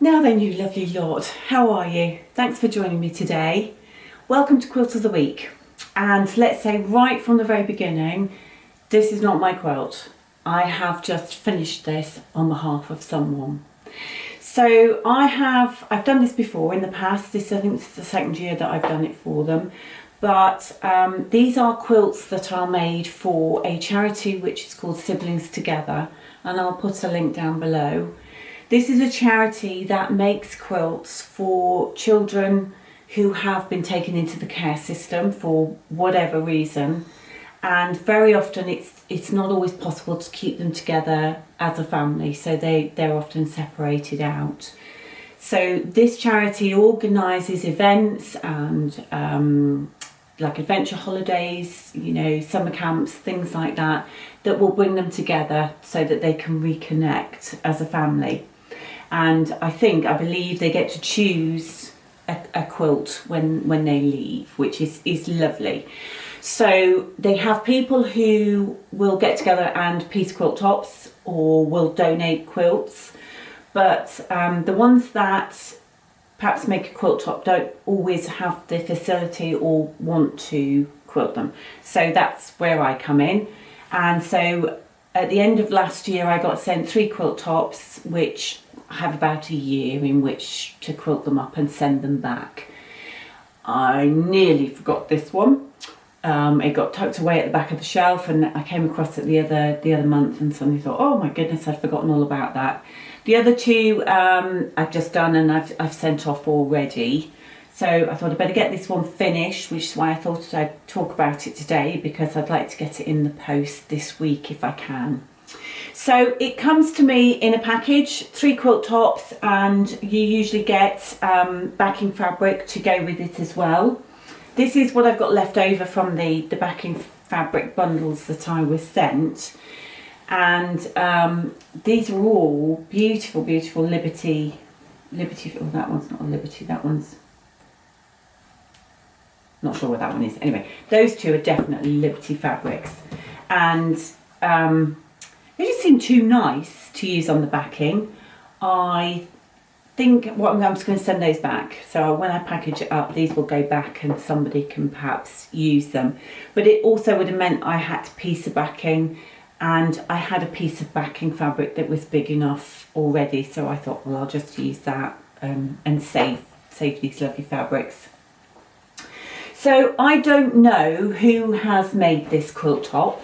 Now then, you lovely lot, how are you? Thanks for joining me today. Welcome to Quilt of the Week. And let's say right from the very beginning, this is not my quilt. I have just finished this on behalf of someone. So I've done this before in the past. I think this is the second year that I've done it for them. But these are quilts that are made for a charity which is called Siblings Together, and I'll put a link down below. This is a charity that makes quilts for children who have been taken into the care system for whatever reason, and very often it's not always possible to keep them together as a family, so they're often separated out. So this charity organises events and like adventure holidays, you know, summer camps, things like that, that will bring them together so that they can reconnect as a family. And I believe they get to choose a quilt when they leave, which is lovely. So they have people who will get together and piece quilt tops or will donate quilts, but the ones that perhaps make a quilt top don't always have the facility or want to quilt them. So that's where I come in. And so at the end of last year I got sent 3 quilt tops, which I have about a year in which to quilt them up and send them back. I nearly forgot this one. It got tucked away at the back of the shelf, and I came across it the other month and suddenly thought, oh my goodness, I'd forgotten all about that. The other 2 I've just done and I've sent off already. So I thought I'd better get this one finished, which is why I thought I'd talk about it today, because I'd like to get it in the post this week if I can. So it comes to me in a package, 3 quilt tops, and you usually get backing fabric to go with it as well. This is what I've got left over from the backing fabric bundles that I was sent. And these are all beautiful, beautiful Liberty, oh, that one's not a Liberty, that one's, not sure what that one is. Anyway, those 2 are definitely Liberty fabrics. And they just seem too nice to use on the backing. I think I'm just going to send those back. So when I package it up, these will go back and somebody can perhaps use them. But it also would have meant I had to piece the backing, and I had a piece of backing fabric that was big enough already. So I thought, well, I'll just use that and save these lovely fabrics. So I don't know who has made this quilt top.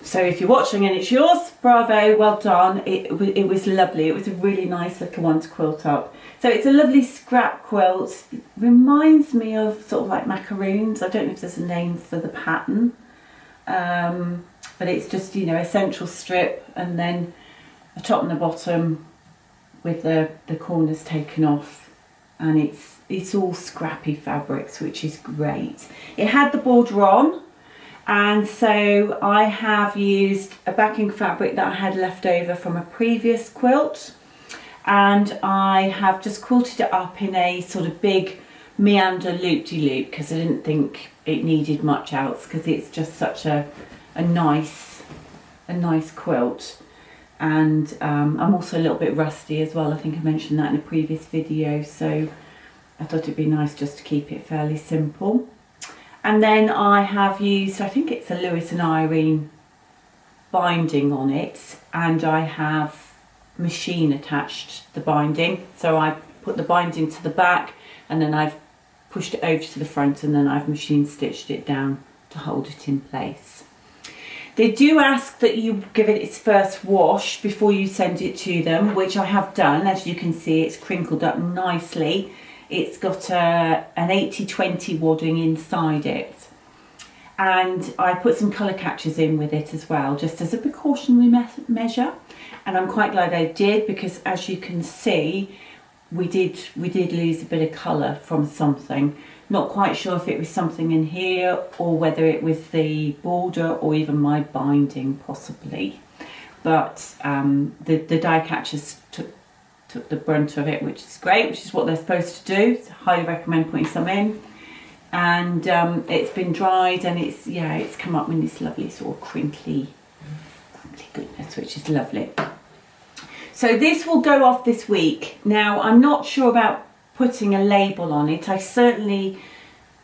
So if you're watching and it's yours, bravo, well done. It was lovely. It was a really nice little one to quilt up. So it's a lovely scrap quilt. It reminds me of sort of like macaroons. I don't know if there's a name for the pattern. But it's just, you know, a central strip and then a top and a bottom with the corners taken off. And it's all scrappy fabrics, which is great. It had the border on. And so I have used a backing fabric that I had left over from a previous quilt, and I have just quilted it up in a sort of big meander loop-de-loop because I didn't think it needed much else, because it's just such a nice quilt. And I'm also a little bit rusty as well. I think I mentioned that in a previous video, so I thought it'd be nice just to keep it fairly simple. And then I have used, I think it's a Lewis and Irene binding on it, and I have machine attached the binding. So I put the binding to the back, and then I've pushed it over to the front, and then I've machine stitched it down to hold it in place. They do ask that you give it its first wash before you send it to them, which I have done. As you can see, it's crinkled up nicely. It's got an 80-20 wadding inside it, and I put some colour catchers in with it as well, just as a precautionary measure. And I'm quite glad I did, because as you can see, we did lose a bit of colour from something. Not quite sure if it was something in here or whether it was the border or even my binding possibly, but the die catchers took the brunt of it, which is great, which is what they're supposed to do. So I highly recommend putting some in. And it's been dried, and it's come up with this lovely sort of crinkly goodness, which is lovely. So this will go off this week. Now, I'm not sure about putting a label on it. I'm certainly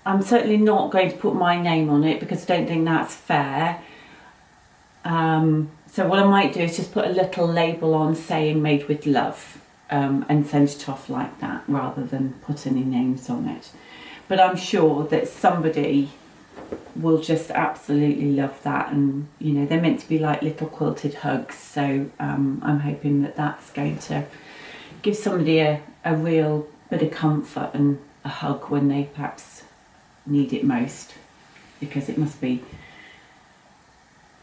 not going to put my name on it because I don't think that's fair. So what I might do is just put a little label on saying made with love, and send it off like that rather than put any names on it. But I'm sure that somebody will just absolutely love that, and you know, they're meant to be like little quilted hugs, so I'm hoping that that's going to give somebody a real bit of comfort and a hug when they perhaps need it most, because it must be,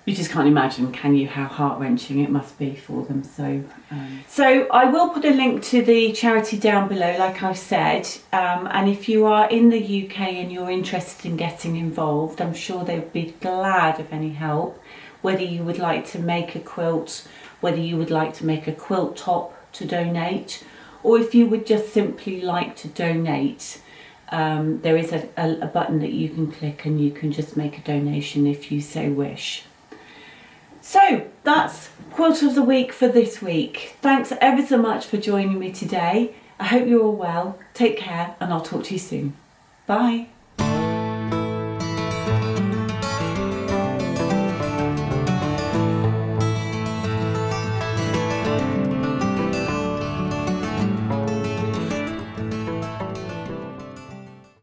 you just can't imagine, can you, how heart-wrenching it must be for them. So I will put a link to the charity down below, like I've said, and if you are in the UK and you're interested in getting involved, I'm sure they would be glad of any help, whether you would like to make a quilt, whether you would like to make a quilt top to donate, or if you would just simply like to donate. There is a button that you can click and you can just make a donation if you so wish. So that's Quilt of the Week for this week. Thanks ever so much for joining me today. I hope you're all well. Take care, and I'll talk to you soon. Bye.